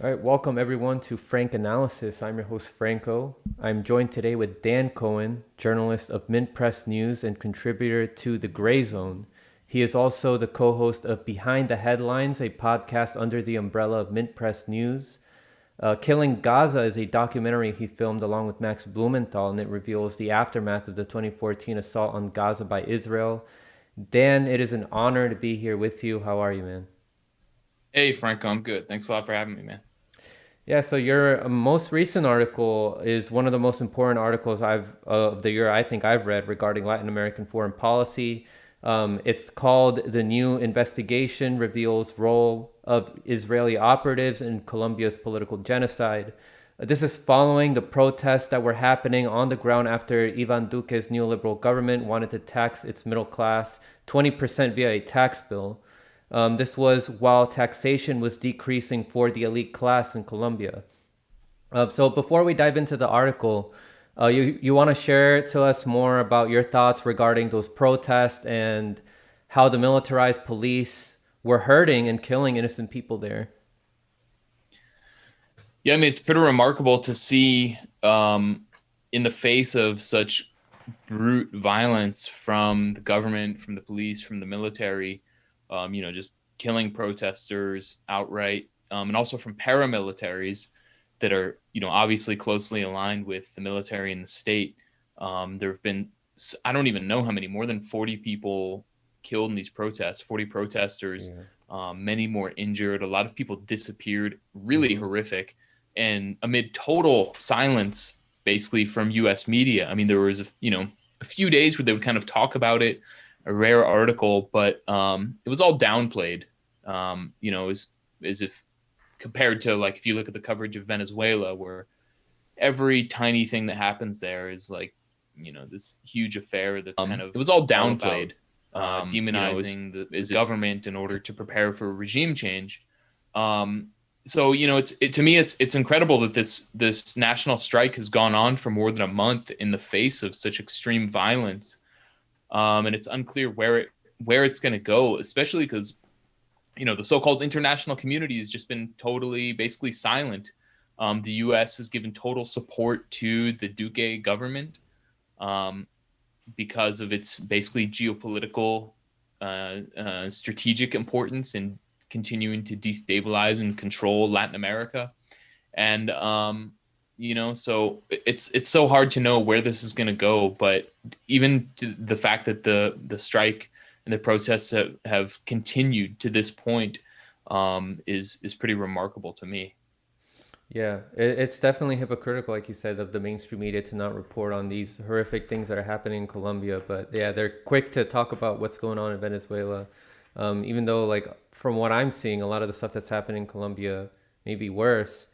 All right, welcome everyone to Frank Analysis. I'm your host, Franco. I'm joined today with Dan Cohen, journalist of Mint Press News and contributor to The Gray Zone. He is also the co host of Behind the Headlines, a podcast under the umbrella of Mint Press News. Killing Gaza is a documentary he filmed along with Max Blumenthal, and it reveals the aftermath of the 2014 assault on Gaza by Israel. Dan, it is an honor to be here with you. How are you, man? Hey, Franco, I'm good. Thanks a lot for having me, man. Yeah, so your most recent article is one of the most important articles of the year I think I've read regarding Latin American foreign policy. It's called "The New Investigation Reveals Role of Israeli Operatives in Colombia's Political Genocide." This is following the protests that were happening on the ground after Ivan Duque's neoliberal government wanted to tax its middle class 20% via a tax bill. This was while taxation was decreasing for the elite class in Colombia. So before we dive into the article, you want to share to us more about your thoughts regarding those protests and how the militarized police were hurting and killing innocent people there. Yeah, I mean, it's pretty remarkable to see in the face of such brute violence from the government, from the police, from the military, just killing protesters outright, and also from paramilitaries that are, obviously closely aligned with the military and the state. There have been, I don't even know how many, more than 40 people killed in these protests, 40 protesters, Yeah. many more injured. A lot of people disappeared, really Mm-hmm. horrific. And amid total silence, basically from U.S. media. I mean, there was, a few days where they would kind of talk about it, a rare article, but it was all downplayed. As if compared to, like, if you look at the coverage of Venezuela, where every tiny thing that happens there is like, this huge affair that's kind of, it was all downplayed, demonizing the government in order to prepare for a regime change. So to me it's incredible that this national strike has gone on for more than a month in the face of such extreme violence, and it's unclear where it's going to go, especially because the so-called international community has just been totally basically silent. The U.S. has given total support to the Duque government, um, because of its basically geopolitical, strategic importance in continuing to destabilize and control Latin America. And so it's so hard to know where this is going to go. But even the fact that the strike and the protests have continued to this point, is pretty remarkable to me. Yeah, it's definitely hypocritical, like you said, of the mainstream media to not report on these horrific things that are happening in Colombia. But yeah, they're quick to talk about what's going on in Venezuela. Even though, like, from what I'm seeing, a lot of the stuff that's happening in Colombia may be worse.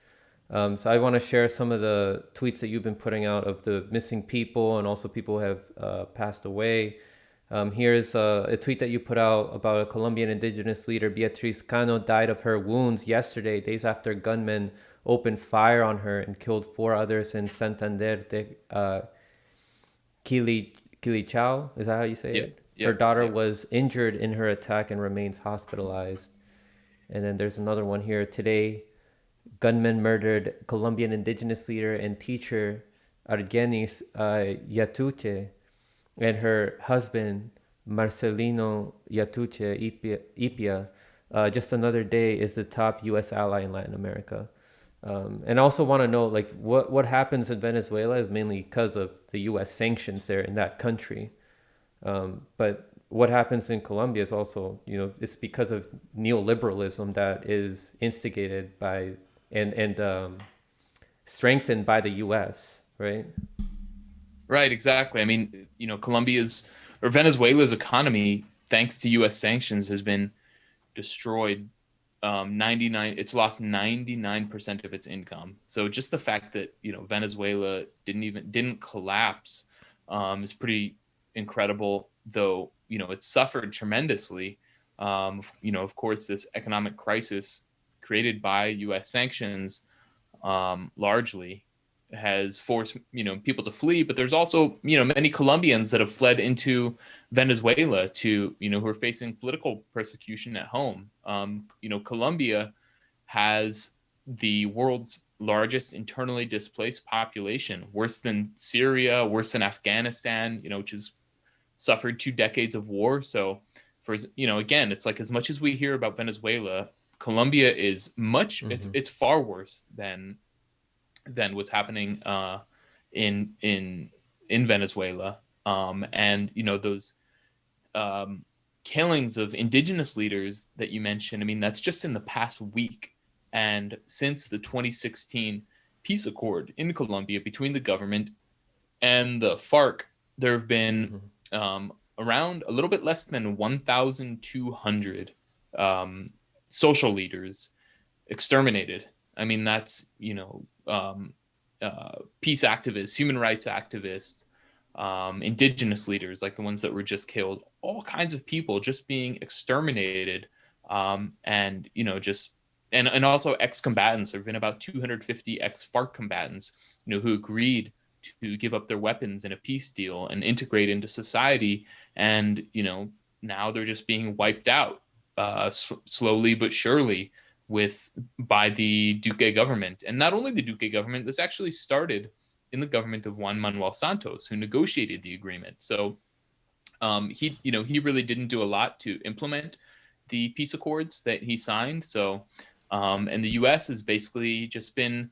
So I want to share some of the tweets that you've been putting out of the missing people and also people who have passed away. Here's a tweet that you put out about a Colombian indigenous leader, Beatriz Cano, died of her wounds yesterday, days after gunmen opened fire on her and killed four others in Santander de Quilichao. Is that how you say Yep, it? Her yep, daughter yep. was injured in her attack and remains hospitalized. And then there's another one here. Today, gunmen murdered Colombian indigenous leader and teacher Argenis Yatuche and her husband Marcelino Yatuche Ipia. Just another day is the top U.S. ally in Latin America. And I also want to know, like, what happens in Venezuela is mainly because of the U.S. sanctions there in that country. But what happens in Colombia is also, it's because of neoliberalism that is instigated by and strengthened by the U.S. Right? Right, exactly. I mean, Colombia's or Venezuela's economy, thanks to U.S. sanctions, has been destroyed. 99, it's lost 99% of its income. So just the fact that Venezuela didn't collapse, is pretty incredible. Though it's suffered tremendously. Of course, this economic crisis created by U.S. sanctions, largely has forced people to flee, but there's also many Colombians that have fled into Venezuela to who are facing political persecution at home. Colombia has the world's largest internally displaced population, worse than Syria, worse than Afghanistan, which has suffered 2 decades of war. So for, again, it's like, as much as we hear about Venezuela, Colombia is it's far worse than what's happening in Venezuela. And those killings of indigenous leaders that you mentioned, I mean, that's just in the past week. And since the 2016 peace accord in Colombia between the government and the Farc, there have been around a little bit less than 1,200 social leaders exterminated. I mean, that's, peace activists, human rights activists, indigenous leaders, like the ones that were just killed, all kinds of people just being exterminated. And, and also ex-combatants. There have been about 250 ex-Farc combatants, who agreed to give up their weapons in a peace deal and integrate into society. And, now they're just being wiped out slowly but surely by the Duque government. And not only the Duque government, this actually started in the government of Juan Manuel Santos, who negotiated the agreement. So he really didn't do a lot to implement the peace accords that he signed. So and the U.S. has basically just been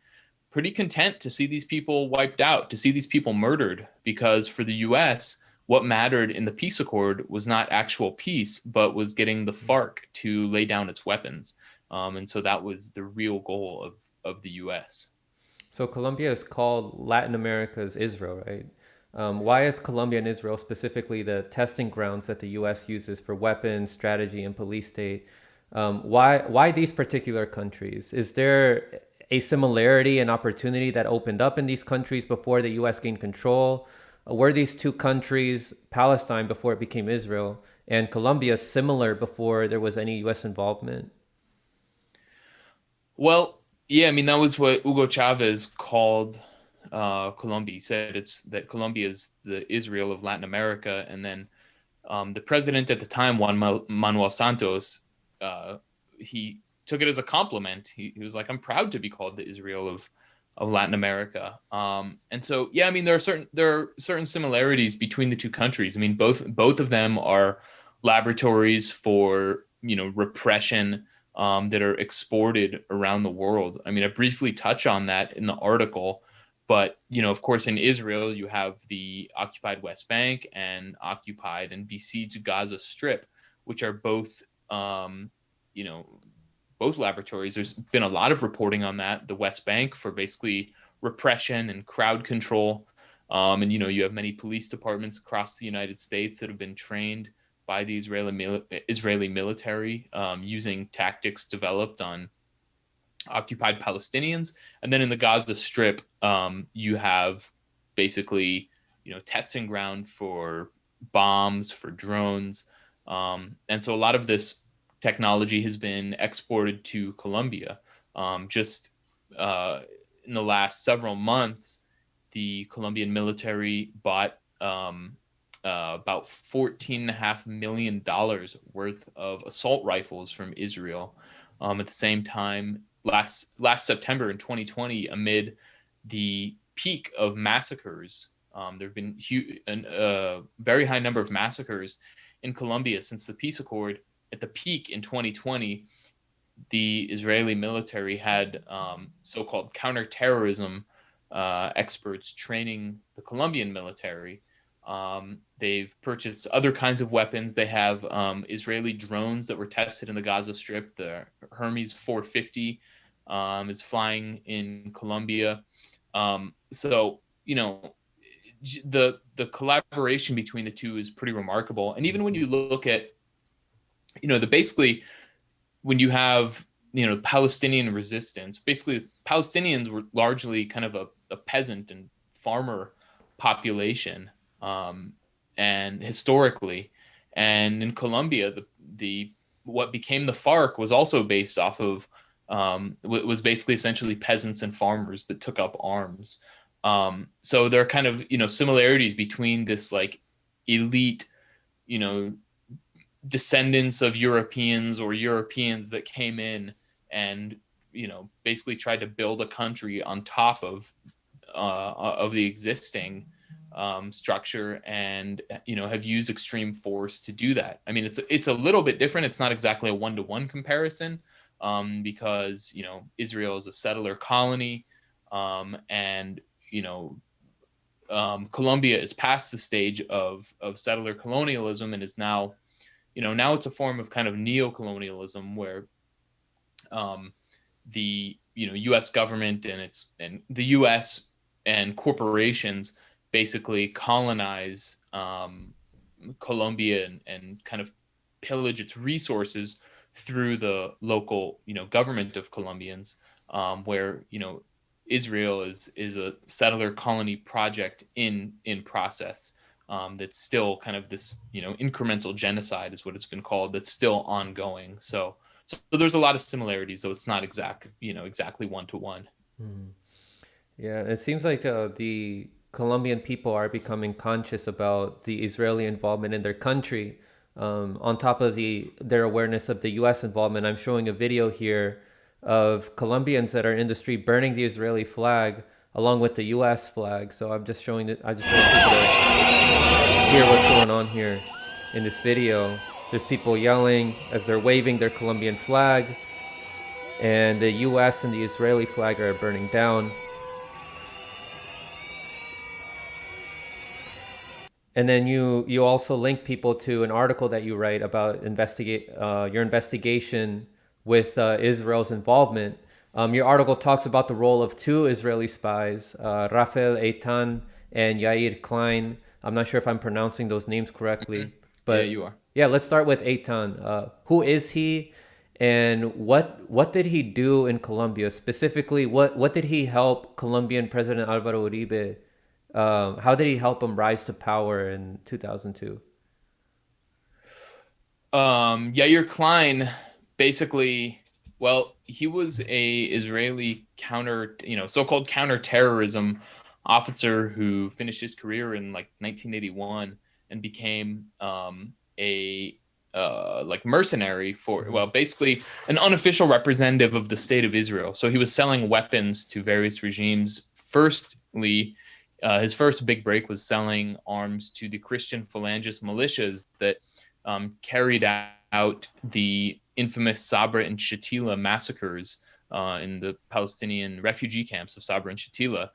pretty content to see these people wiped out, to see these people murdered, because for the U.S., what mattered in the peace accord was not actual peace, but was getting the Farc to lay down its weapons. And so that was the real goal of the U.S. So Colombia is called Latin America's Israel, right? Why is Colombia and Israel specifically the testing grounds that the U.S. uses for weapons, strategy, and police state? Why these particular countries? Is there a similarity and opportunity that opened up in these countries before the U.S. gained control? Were these two countries, Palestine before it became Israel, and Colombia, similar before there was any U.S. involvement? Well, yeah, I mean, that was what Hugo Chavez called Colombia. He said that Colombia is the Israel of Latin America. And then the president at the time, Juan Manuel Santos, he took it as a compliment. He was like, I'm proud to be called the Israel of Latin America. And so, yeah, I mean, there are certain similarities between the two countries. I mean, both of them are laboratories for, repression that are exported around the world. I mean, I briefly touch on that in the article, but, of course, in Israel, you have the occupied West Bank and occupied and besieged Gaza Strip, which are both, both laboratories. There's been a lot of reporting on that. The West Bank for basically repression and crowd control. And, you have many police departments across the United States that have been trained by the Israeli military using tactics developed on occupied Palestinians. And then in the Gaza Strip, you have basically, testing ground for bombs, for drones. And so a lot of this technology has been exported to Colombia. Just in the last several months, the Colombian military bought about $14.5 million worth of assault rifles from Israel. At the same time, last September in 2020, amid the peak of massacres, there have been a very high number of massacres in Colombia since the peace accord. At the peak in 2020, the Israeli military had so-called counterterrorism experts training the Colombian military. They've purchased other kinds of weapons. They have Israeli drones that were tested in the Gaza Strip. The Hermes 450 is flying in Colombia. So, the collaboration between the two is pretty remarkable. And even when you look at, basically when you have, Palestinian resistance, basically Palestinians were largely kind of a peasant and farmer population. And historically, and in Colombia, the what became the Farc was also based off of was basically essentially peasants and farmers that took up arms. So there are kind of similarities between this like elite, descendants of Europeans or Europeans that came in and basically tried to build a country on top of the existing structure, and have used extreme force to do that. I mean, it's a little bit different. It's not exactly a one-to-one comparison, because Israel is a settler colony, and Colombia is past the stage of settler colonialism, and is now now it's a form of kind of neo-colonialism, where the U.S. government and the U.S. and corporations basically colonize Colombia, and kind of pillage its resources through the local government of Colombians, where Israel is a settler colony project in process, that's still kind of this incremental genocide is what it's been called, that's still ongoing. So there's a lot of similarities, though it's not exactly one to one. Yeah, it seems like the Colombian people are becoming conscious about the Israeli involvement in their country. On top of their awareness of the U.S. involvement, I'm showing a video here of Colombians that are in the street burning the Israeli flag along with the U.S. flag. So I'm just showing it. I just want people to hear what's going on here in this video. There's people yelling as they're waving their Colombian flag, and the U.S. and the Israeli flag are burning down. And then you also link people to an article that you write about your investigation with Israel's involvement. Your article talks about the role of two Israeli spies, Rafael Eitan and Yair Klein. I'm not sure if I'm pronouncing those names correctly, but Yeah, you are. Yeah, let's start with Eitan. Who is he, and what did he do in Colombia specifically? What did he help Colombian President Alvaro Uribe? How did he help him rise to power in 2002? Yair Klein, basically, well, he was a Israeli so-called counterterrorism officer who finished his career in like 1981 and became a like mercenary for, well, basically an unofficial representative of the state of Israel. So he was selling weapons to various regimes. Firstly, his first big break was selling arms to the Christian Phalangist militias that carried out the infamous Sabra and Shatila massacres in the Palestinian refugee camps of Sabra and Shatila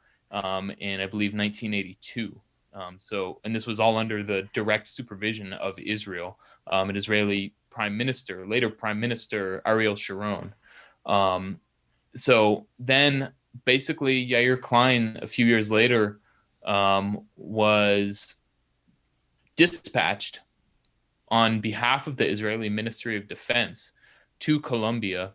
in, I believe, 1982. And this was all under the direct supervision of Israel, an Israeli later Prime Minister Ariel Sharon. So then basically Yair Klein, a few years later, was dispatched on behalf of the Israeli Ministry of Defense to Colombia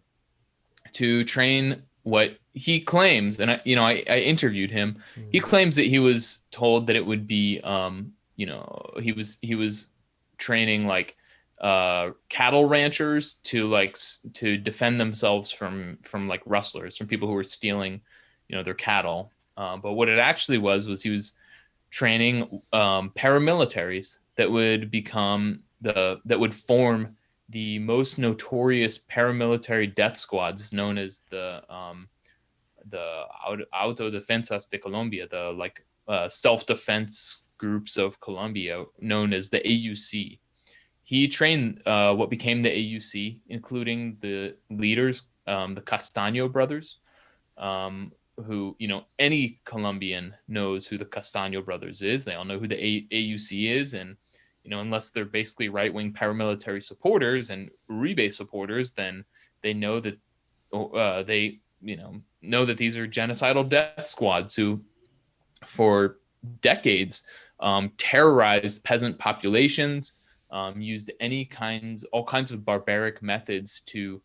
to train what he claims, and I interviewed him. He claims that he was told that it would be, he was training like cattle ranchers to defend themselves from like rustlers, from people who were stealing, their cattle. But what it actually was he was training paramilitaries that would form the most notorious paramilitary death squads, known as the Autodefensas de Colombia, the self-defense groups of Colombia, known as the AUC. He trained what became the AUC, including the leaders, the Castaño brothers, who, any Colombian knows who the Castaño brothers is. They all know who the AUC is, and unless they're basically right-wing paramilitary supporters and Uribe supporters, then they know that know that these are genocidal death squads who, for decades, terrorized peasant populations, used all kinds of barbaric methods to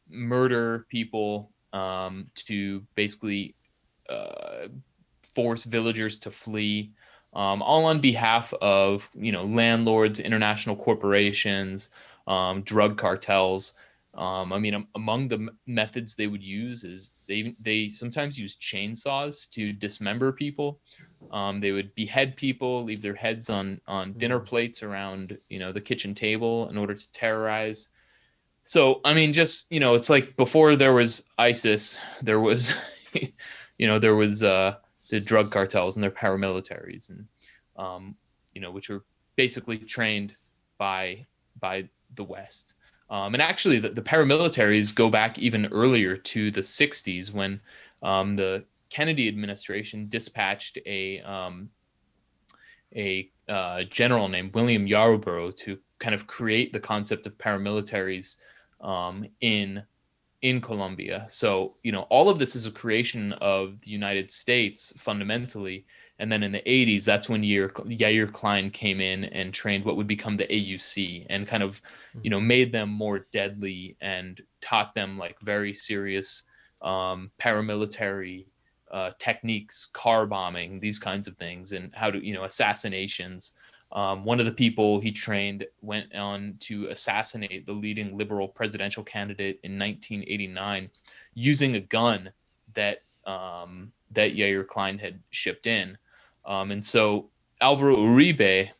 murder people, to basically force villagers to flee, all on behalf of landlords, international corporations, drug cartels. Among the methods they would use is they sometimes use chainsaws to dismember people. They would behead people, leave their heads on dinner plates around the kitchen table in order to terrorize. So, I mean, just, it's like before there was ISIS, there was, there was the drug cartels and their paramilitaries, and, um, which were basically trained by by the West. And actually, the paramilitaries go back even earlier to the 60s when the Kennedy administration dispatched a general named William Yarborough to kind of create the concept of paramilitaries in Colombia. So, all of this is a creation of the United States fundamentally. And then in the 80s, that's when Yair Klein came in and trained what would become the AUC and kind of, made them more deadly and taught them like very serious paramilitary techniques, car bombing, these kinds of things, and how to, assassinations. One of the people he trained went on to assassinate the leading liberal presidential candidate in 1989 using a gun that Yair Klein had shipped in. And so Alvaro Uribe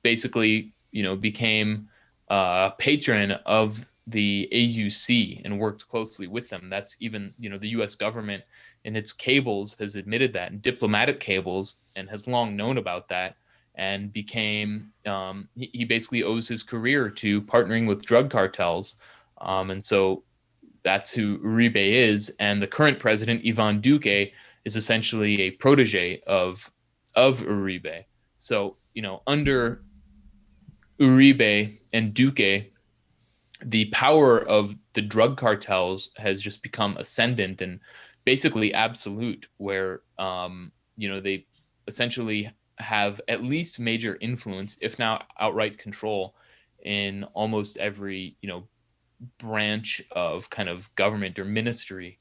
basically, became a patron of the AUC and worked closely with them. That's even, the U.S. government in its cables has admitted that, and diplomatic cables, and has long known about that, and became he basically owes his career to partnering with drug cartels. And so that's who Uribe is. And the current president, Ivan Duque, is essentially a protege of Uribe. So, under Uribe and Duque, the power of the drug cartels has just become ascendant and basically absolute, where they essentially have at least major influence, if not outright control, in almost every branch of kind of government or ministry,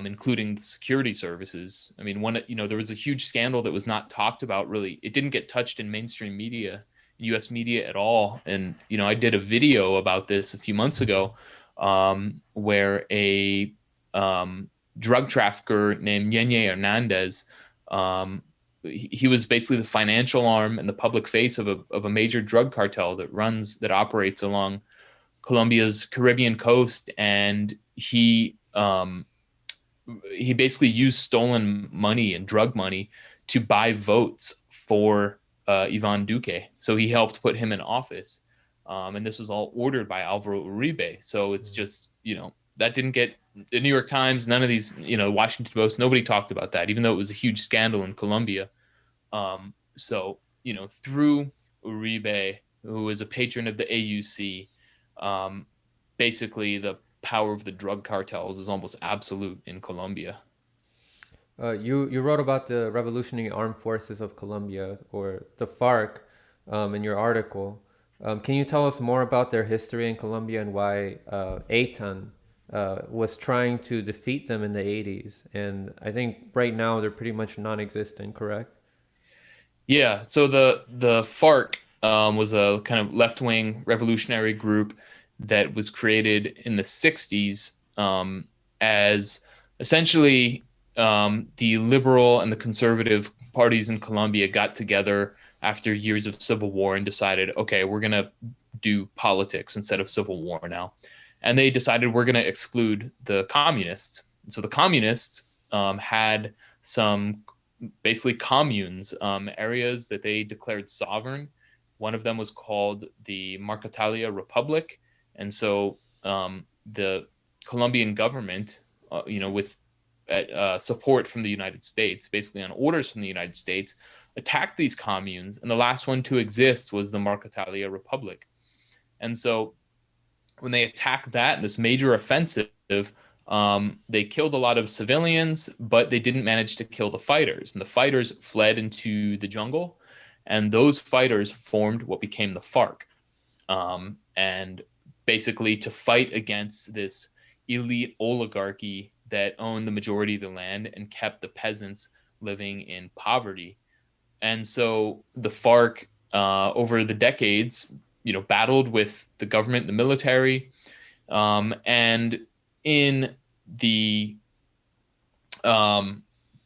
including the security services. I mean, there was a huge scandal that was not talked about really. It didn't get touched in mainstream media, U.S. media at all. And I did a video about this a few months ago, where a drug trafficker named Yenye Hernandez, he was basically the financial arm and the public face of a major drug cartel that operates along Colombia's Caribbean coast, and he basically used stolen money and drug money to buy votes for Ivan Duque. So he helped put him in office, and this was all ordered by Alvaro Uribe. So it's just that didn't get the New York Times, none of these, Washington Post, nobody talked about that, even though it was a huge scandal in Colombia. So, through Uribe, who is a patron of the AUC, basically the power of the drug cartels is almost absolute in Colombia. You wrote about the Revolutionary Armed Forces of Colombia, or the Farc, in your article. Can you tell us more about their history in Colombia and why ATAN was trying to defeat them in the 80s? And I think right now they're pretty much non-existent, correct? Yeah. So the Farc was a kind of left-wing revolutionary group that was created in the 60s, as essentially the liberal and the conservative parties in Colombia got together after years of civil war and decided, okay, we're going to do politics instead of civil war now. And they decided we're going to exclude the communists. So the communists had some basically communes, areas that they declared sovereign. One of them was called the Marcatalia Republic. And so the Colombian government, with support from the United States, basically on orders from the United States, attacked these communes. And the last one to exist was the Marcatalia Republic. And so when they attacked that in this major offensive, they killed a lot of civilians, but they didn't manage to kill the fighters. And the fighters fled into the jungle, and those fighters formed what became the Farc. And basically to fight against this elite oligarchy that owned the majority of the land and kept the peasants living in poverty. And so the Farc, over the decades, battled with the government, the military, and in the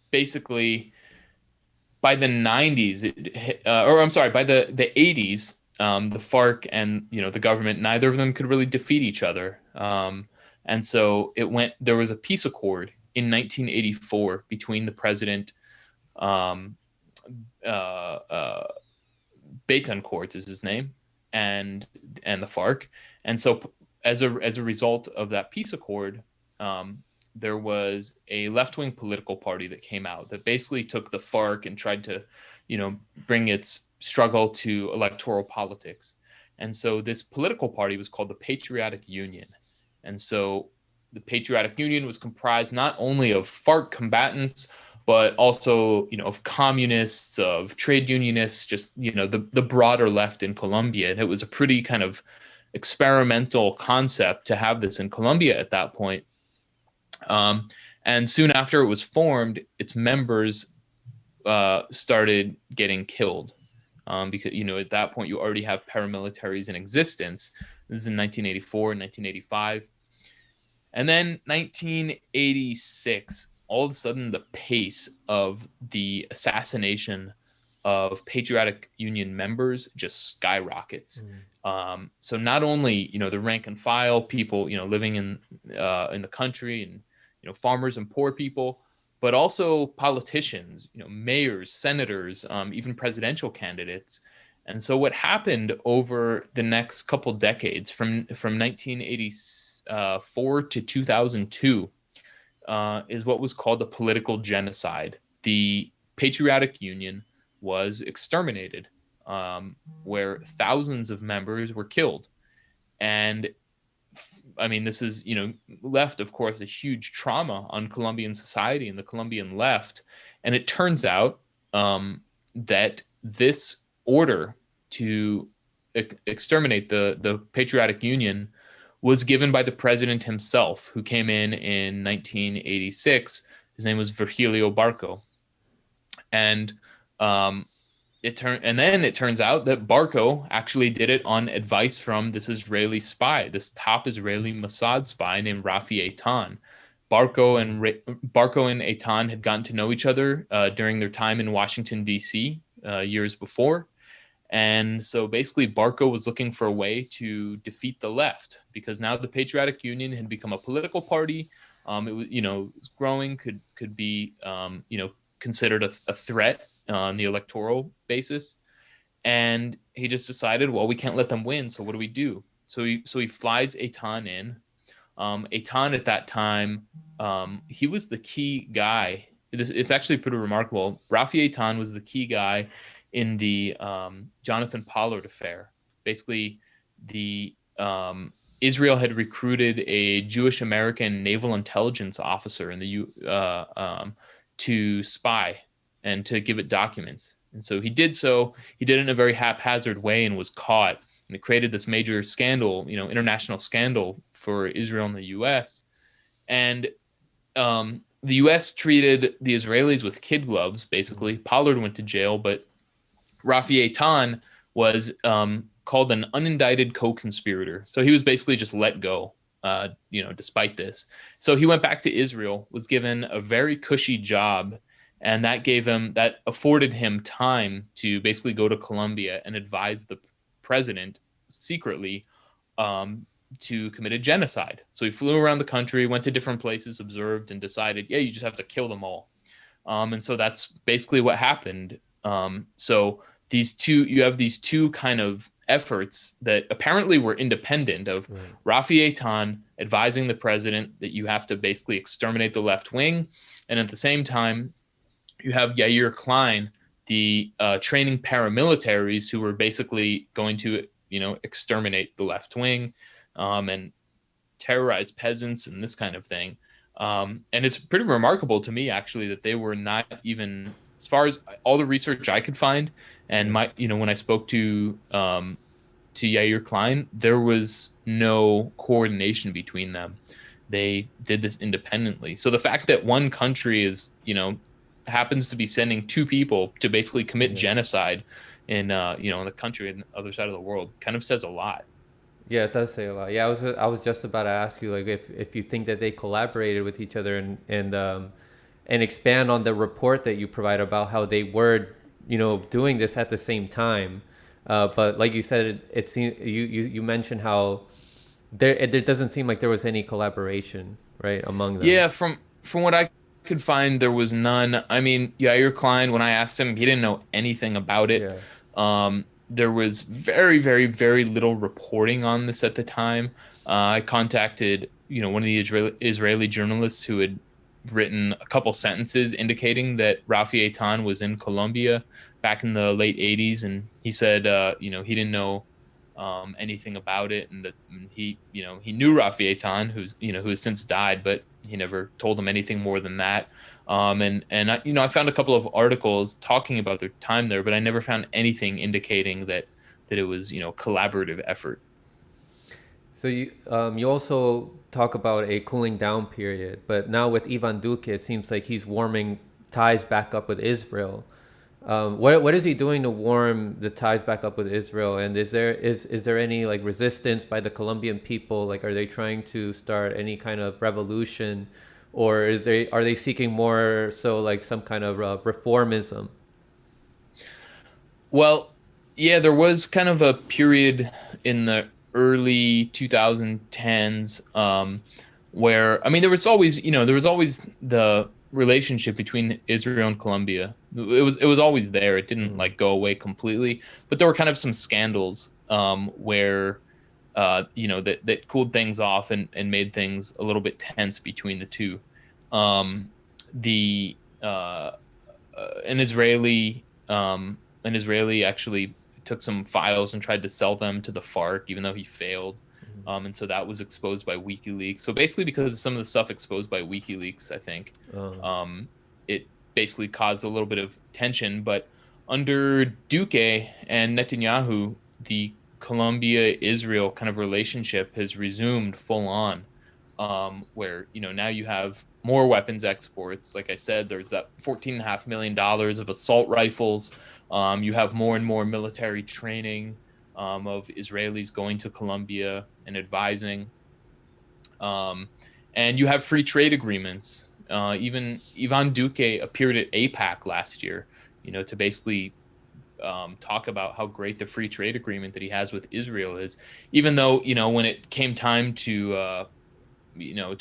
basically by the 90s, by the 80s, the FARC and the government, neither of them could really defeat each other. And so it went. There was a peace accord in 1984 between the president, um, Betancourt is his name, and the FARC. And so as a result of that peace accord, there was a left-wing political party that came out that basically took the FARC and tried to, bring its struggle to electoral politics. And so this political party was called the Patriotic Union. And so the Patriotic Union was comprised not only of FARC combatants, but also, of communists, of trade unionists, just, the broader left in Colombia. And it was a pretty kind of experimental concept to have this in Colombia at that point. And soon after it was formed, its members started getting killed because, at that point you already have paramilitaries in existence. This is in 1984 and 1985. And then 1986, all of a sudden the pace of the assassination of Patriotic Union members just skyrockets. So not only, the rank and file people, living in the country, and, farmers and poor people, but also politicians, mayors, senators, even presidential candidates. And so what happened over the next couple decades from 1984 to 2002 is what was called a political genocide. The Patriotic Union was exterminated, where thousands of members were killed. And I mean, this is, left, of course, a huge trauma on Colombian society and the Colombian left. And it turns out that this order to exterminate the Patriotic Union was given by the president himself, who came in 1986. His name was Virgilio Barco. And it turns out that Barco actually did it on advice from this Israeli spy, this top Israeli Mossad spy named Rafi Eitan. Barco and Eitan had gotten to know each other during their time in Washington, D.C. Years before. And so basically Barco was looking for a way to defeat the left, because now the Patriotic Union had become a political party. It was, it was growing, could be, considered a threat on the electoral basis. And he just decided, well, we can't let them win. So what do we do? So he flies Eitan in. Eitan at that time, he was the key guy. It's actually pretty remarkable. Rafi Eitan was the key guy in the Jonathan Pollard affair. Basically, Israel had recruited a Jewish American naval intelligence officer in the to spy and to give it documents. And so he did so. He did it in a very haphazard way and was caught. And it created this major scandal, international scandal for Israel and the U.S. And the U.S. treated the Israelis with kid gloves, basically. Pollard went to jail, but Rafi Eitan was called an unindicted co-conspirator. So he was basically just let go, despite this. So he went back to Israel, was given a very cushy job, and that afforded him time to basically go to Colombia and advise the president secretly to commit a genocide. So he flew around the country, went to different places, observed, and decided, yeah, you just have to kill them all. And so that's basically what happened. So you have these two kind of efforts that apparently were independent of Rafi Eitan advising the president that you have to basically exterminate the left wing. And at the same time, you have Yair Klein, the training paramilitaries who were basically going to, exterminate the left wing and terrorize peasants and this kind of thing. And it's pretty remarkable to me, actually, that they were not even, as far as all the research I could find, and when I spoke to Yair Klein, there was no coordination between them. They did this independently. So the fact that one country is, happens to be sending two people to basically commit genocide in, in the country on the other side of the world kind of says a lot. Yeah, it does say a lot. Yeah, I was just about to ask you, like, if you think that they collaborated with each other and expand on the report that you provide about how they were, doing this at the same time. But like you said, it seems you mentioned how there doesn't seem like there was any collaboration, right, among them. Yeah, from what I could find, there was none. I mean, Yair Klein, when I asked him, he didn't know anything about it. Yeah. There was very, very, very little reporting on this at the time. I contacted, one of the Israeli journalists who had written a couple sentences indicating that Rafi Eitan was in Colombia back in the late 80s, and he said, he didn't know anything about it, and that he knew Rafi Eitan, who has since died, but he never told him anything more than that. And I found a couple of articles talking about their time there, but I never found anything indicating that it was collaborative effort. So you also talk about a cooling down period, but now with Ivan Duque, it seems like he's warming ties back up with Israel. What is he doing to warm the ties back up with Israel? And is there any like resistance by the Colombian people? Like, are they trying to start any kind of revolution, or are they seeking more so like some kind of reformism? Well, yeah, there was kind of a period in the early 2010s, where I mean there was always the relationship between Israel and Colombia. It was always there. It didn't like go away completely, but there were kind of some scandals where that cooled things off and made things a little bit tense between the two. Um, the an Israeli an Israeli actually took some files and tried to sell them to the Farc, even though he failed. And so that was exposed by WikiLeaks. So basically, because of some of the stuff exposed by WikiLeaks, I think Oh. it basically caused a little bit of tension. But under Duque and Netanyahu, the Colombia-Israel kind of relationship has resumed full on, where now you have more weapons exports. Like I said, there's that $14.5 million of assault rifles. You have more and more military training of Israelis going to Colombia and advising. Um, and you have free trade agreements. Even Ivan Duque appeared at APAC last year, to basically talk about how great the free trade agreement that he has with Israel is, even though, when it came time to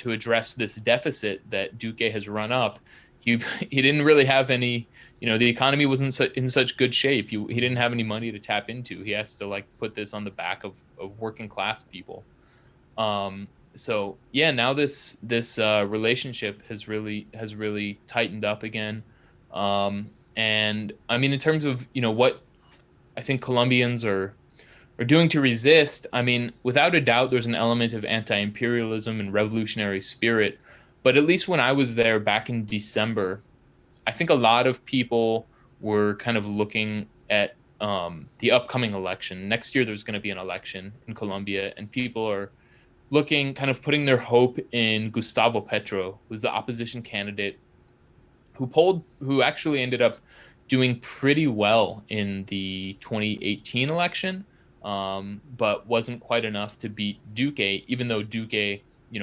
address this deficit that Duque has run up, he didn't really have any. The economy wasn't in such good shape. He didn't have any money to tap into. He has to like put this on the back of working class people. So yeah, now this relationship has really tightened up again. And I mean, in terms of what I think Colombians are doing to resist, I mean, without a doubt, there's an element of anti-imperialism and revolutionary spirit. But at least when I was there back in December, I think a lot of people were kind of looking at the upcoming election. Next year, there's going to be an election in Colombia, and people are looking, kind of putting their hope in Gustavo Petro, who's the opposition candidate who actually ended up doing pretty well in the 2018 election, but wasn't quite enough to beat Duque, even though Duque,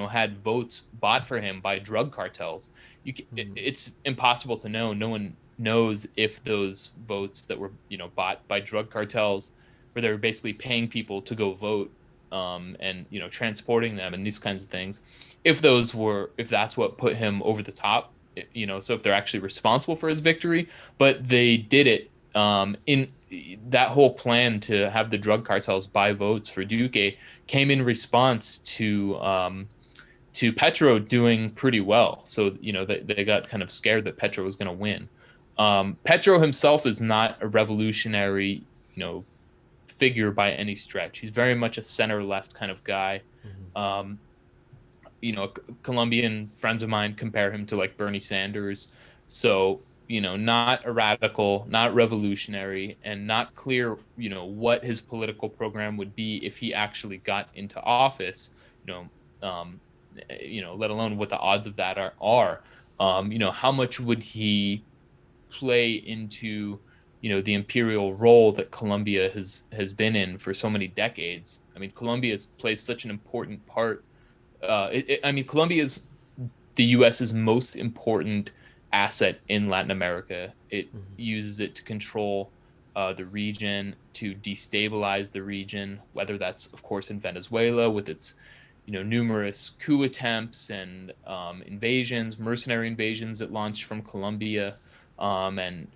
had votes bought for him by drug cartels. It's impossible to know. No one knows if those votes that were, bought by drug cartels, where they were basically paying people to go vote, and transporting them and these kinds of things, if that's what put him over the top, so if they're actually responsible for his victory. But they did it, in that whole plan to have the drug cartels buy votes for Duque came in response to Petro doing pretty well. So they got kind of scared that Petro was going to win. Petro himself is not a revolutionary figure by any stretch. He's very much a center left kind of guy. Um, Colombian friends of mine compare him to like Bernie Sanders. So, not a radical, not revolutionary, and not clear, what his political program would be if he actually got into office, let alone what the odds of that are. How much would he play into, the imperial role that Colombia has been in for so many decades? I mean, Colombia has played such an important part. I mean, Colombia is the U.S.'s most important asset in Latin America. It uses it to control the region, to destabilize the region, whether that's, of course, in Venezuela with its numerous coup attempts and invasions, mercenary invasions that launched from Colombia, and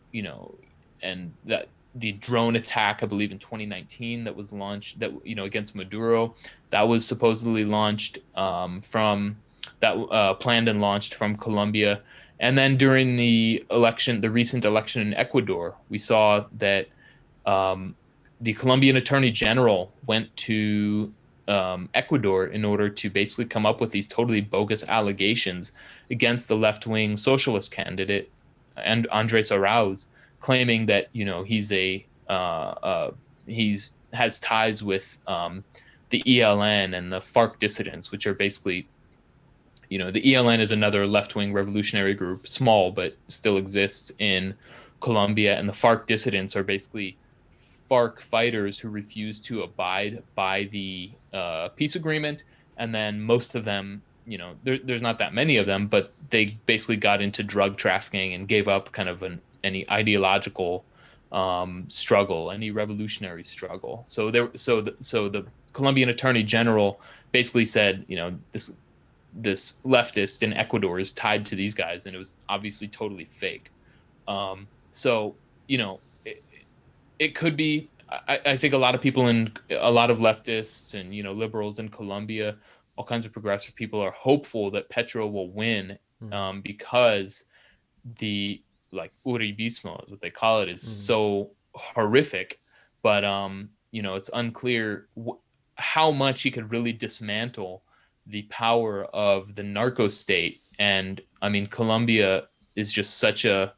that the drone attack, I believe, in 2019 that was launched, that against Maduro, that was supposedly launched from that planned and launched from Colombia. And then during the recent election in Ecuador, we saw that um, the Colombian Attorney General went to Ecuador in order to basically come up with these totally bogus allegations against the left-wing socialist candidate and Andres Arauz, claiming that he's has ties with the ELN and the Farc dissidents, which are basically, the ELN is another left-wing revolutionary group, small but still exists in Colombia, and the Farc dissidents are basically Farc fighters who refuse to abide by the peace agreement. And then most of them, there's not that many of them, but they basically got into drug trafficking and gave up kind of any ideological struggle, any revolutionary struggle. So the Colombian Attorney General basically said, this leftist in Ecuador is tied to these guys, and it was obviously totally fake. So it could be. I think a lot of people a lot of leftists and liberals in Colombia, all kinds of progressive people, are hopeful that Petro will win, because the Uribismo is what they call it, is so horrific. But it's unclear how much he could really dismantle the power of the narco state. And I mean, Colombia is just such a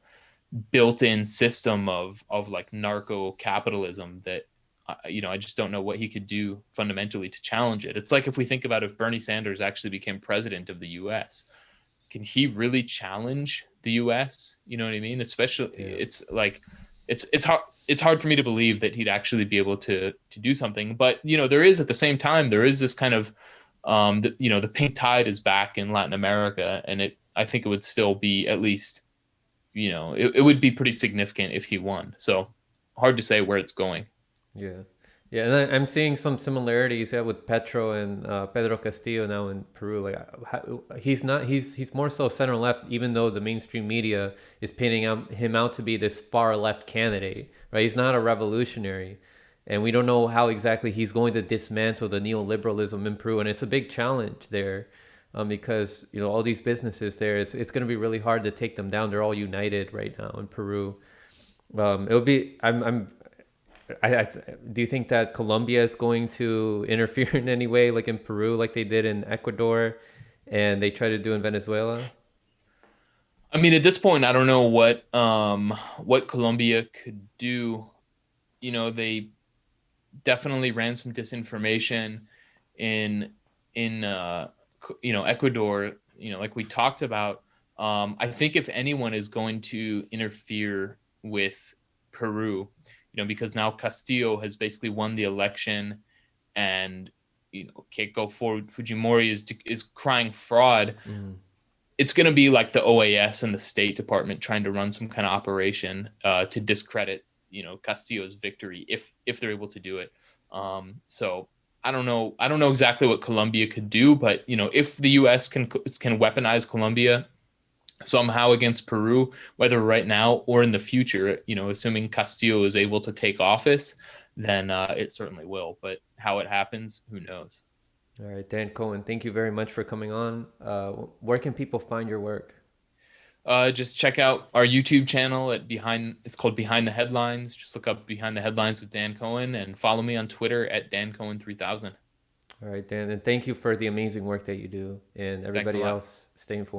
built-in system of like narco capitalism that I just don't know what he could do fundamentally to challenge it. It's like, if we think about, if Bernie Sanders actually became president of the US, can he really challenge the US? You know what I mean? Especially, it's like it's hard for me to believe that he'd actually be able to do something. But there is, at the same time, there is this kind of the pink tide is back in Latin America, and I think it would still be, at least, it would be pretty significant if he won. So hard to say where it's going. Yeah, yeah, and I'm seeing some similarities, yeah, with Petro and Pedro Castillo now in Peru. Like, he's not he's more so center left, even though the mainstream media is painting him out to be this far left candidate. Right? He's not a revolutionary, and we don't know how exactly he's going to dismantle the neoliberalism in Peru, and it's a big challenge there. Because all these businesses there, it's going to be really hard to take them down. They're all united right now in Peru. It would be. I do you think that Colombia is going to interfere in any way, like in Peru, like they did in Ecuador, and they try to do in Venezuela? I mean, at this point, I don't know what Colombia could do. They definitely ran some disinformation in Ecuador, like we talked about. I think if anyone is going to interfere with Peru, because now Castillo has basically won the election, and Keiko Fujimori is crying fraud. It's going to be like the OAS and the State Department trying to run some kind of operation to discredit Castillo's victory, if they're able to do it. So I don't know exactly what Colombia could do, but if the US can weaponize Colombia somehow against Peru, whether right now or in the future, assuming Castillo is able to take office, then it certainly will. But how it happens, who knows? All right, Dan Cohen, thank you very much for coming on. Where can people find your work? Just check out our YouTube channel it's called Behind the Headlines. Just look up Behind the Headlines with Dan Cohen, and follow me on Twitter at DanCohen3000. All right, Dan, and thank you for the amazing work that you do, and Thanks a everybody lot. else, stay informed.